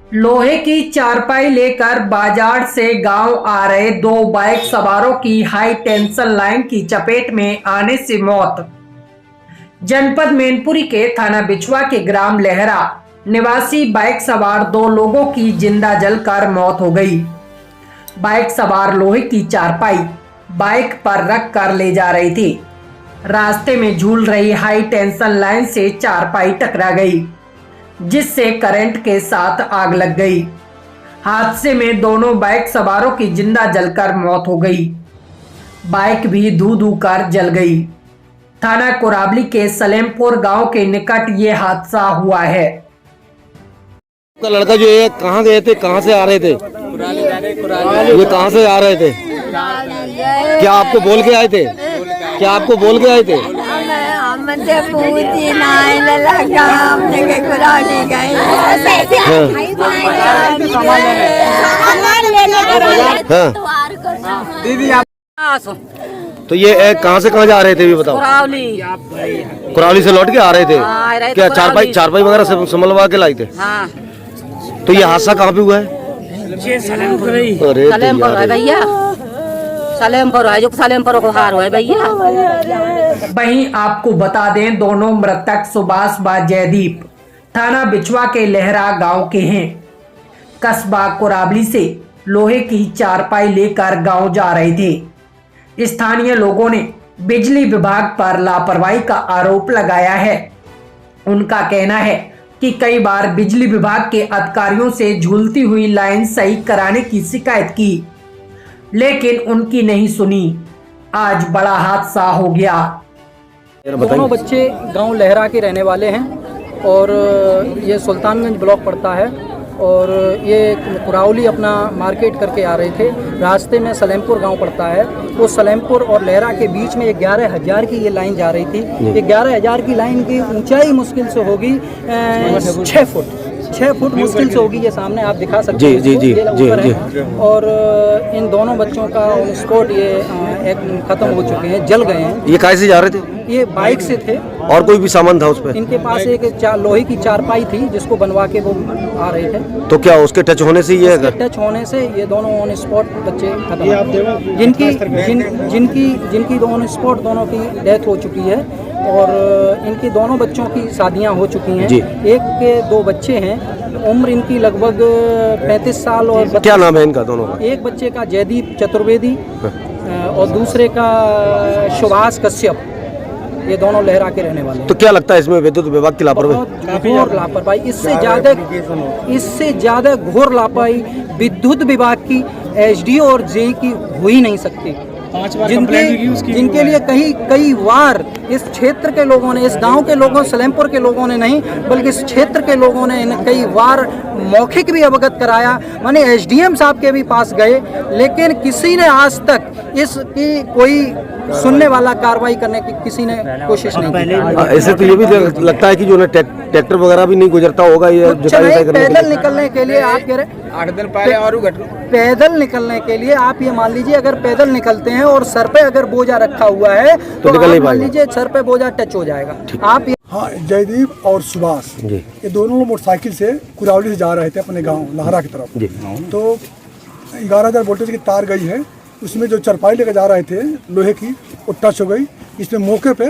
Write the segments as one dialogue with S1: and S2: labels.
S1: लोहे की चारपाई लेकर बाजार से गांव आ रहे दो बाइक सवारों की हाई टेंशन लाइन की चपेट में आने से मौत। जनपद मैनपुरी के थाना बिछुआ के ग्राम लहरा निवासी बाइक सवार दो लोगों की जिंदा जलकर मौत हो गई। बाइक सवार लोहे की चारपाई बाइक पर रख कर ले जा रहे थे। रास्ते में झूल रही हाई टेंशन लाइन से चारपाई टकरा गई, जिससे करंट के साथ आग लग गई। हादसे में दोनों बाइक सवारों की जिंदा जलकर मौत हो गई। बाइक भी धू धू कर जल गई। थाना कोराबली के सलेमपुर गांव के निकट ये हादसा हुआ है।
S2: का लड़का जो है कहाँ गए थे, कहाँ से आ रहे थे? ये कहाँ से आ रहे थे? क्या आपको बोल के आए थे? क्या आपको बोल के आए थे?
S3: दीदी
S2: तो ये कहाँ से कहाँ जा रहे थे भी बताओ? कुरावली से लौट के आ रहे थे। क्या चारपाई वगैरह सब संभलवा के लाई थे?
S3: हाँ।
S2: तो ये हादसा कहाँ पे हुआ है?
S3: सलेमपुर
S2: अरे
S3: भैया, सलेमपुर है जो सलेमपुर को हार है भैया।
S1: वहीं आपको बता दें, दोनों मृतक सुभाष व जयदीप थाना बिछुआ के लहरा गांव के हैं। कस्बा कोराबली से लोहे की चारपाई लेकर गांव जा रहे थे। स्थानीय लोगों ने बिजली विभाग पर लापरवाही का आरोप लगाया है। उनका कहना है कि कई बार बिजली विभाग के अधिकारियों से झूलती हुई लाइन सही कराने की शिकायत की, लेकिन उनकी नहीं सुनी। आज बड़ा हादसा हो गया।
S4: दोनों बच्चे गांव लहरा के रहने वाले हैं और ये सुल्तानगंज ब्लॉक पड़ता है और ये कुरावली अपना मार्केट करके आ रहे थे। रास्ते में सलेमपुर गांव पड़ता है। वो सलेमपुर और लहरा के बीच में 11,000 की ये लाइन जा रही थी। 11,000 की लाइन की ऊंचाई मुश्किल से होगी 6 फुट मुश्किल से होगी। ये सामने आप दिखा सकते हैं। जी। और इन दोनों बच्चों का ऑन स्पॉट ये खत्म हो चुके हैं, जल गए हैं।
S2: ये कैसे जा रहे थे?
S4: ये बाइक से थे।
S2: और कोई भी सामान था उस पे? इनके
S4: पास एक लोहे की चारपाई थी जिसको बनवा के वो आ रहे थे।
S2: तो क्या उसके टच होने से ये
S4: टच होने से ये दोनों ऑन स्पॉट बच्चे खत्म। जिनकी ऑन स्पॉट दोनों की डेथ हो चुकी है और इनकी दोनों बच्चों की शादियां हो चुकी हैं। एक के 2 बच्चे हैं, उम्र इनकी लगभग 35 साल। और
S2: क्या नाम है इनका दोनों का?
S4: एक बच्चे का जयदीप चतुर्वेदी और दूसरे का सुभाष कश्यप। ये दोनों लहरा के रहने वाले हैं।
S2: तो क्या लगता है इसमें विद्युत विभाग की लापरवाही?
S4: घोर लापरवाही, इससे ज्यादा घोर लापरवाही विद्युत विभाग की एसडीओ और जेई की हो ही नहीं सकती। जिनके लिए कई बार इस क्षेत्र के लोगों ने, इस गांव के लोगों, सलेमपुर के लोगों ने नहीं बल्कि इस क्षेत्र के लोगों ने इन्हें कई बार मौखिक भी अवगत कराया। माने एसडीएम साहब के भी पास गए, लेकिन किसी ने आज तक इसकी कोई सुनने वाला कार्रवाई करने की किसी ने कोशिश नहीं की।
S2: ऐसे तो ये भी लगता है कि जो ट्रैक्टर वगैरह भी नहीं गुजरता होगा। ये
S4: पैदल निकलने के लिए आप कह रहे 8 दिन पहले और पैदल निकलने के लिए आप ये मान लीजिए, अगर पैदल निकलते हैं और सर पे अगर बोझा रखा हुआ है तो मान लीजिए सर पे बोझा टच हो जाएगा। आप
S5: हाँ, जयदीप और सुभाष ये दोनों मोटरसाइकिल से कुरावली से जा रहे थे अपने गांव लहरा की तरफ। तो 11,000 वोल्टेज की तार गई है, उसमें जो चारपाई लेकर जा रहे थे लोहे की, वो टच हो गई। इसमें मौके पे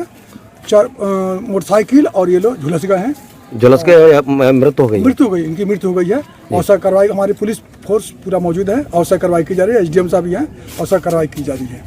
S5: मोटरसाइकिल और ये लोग झुलस गए हैं।
S2: झुलस के मृत्यु हो गई। इनकी मृत्यु हो गई है। औसत कार्रवाई, हमारी पुलिस फोर्स पूरा मौजूद है। औसत कार्रवाई की जा रही है। एसडीएम साहब भी हैं, औसत कार्रवाई की जा रही है।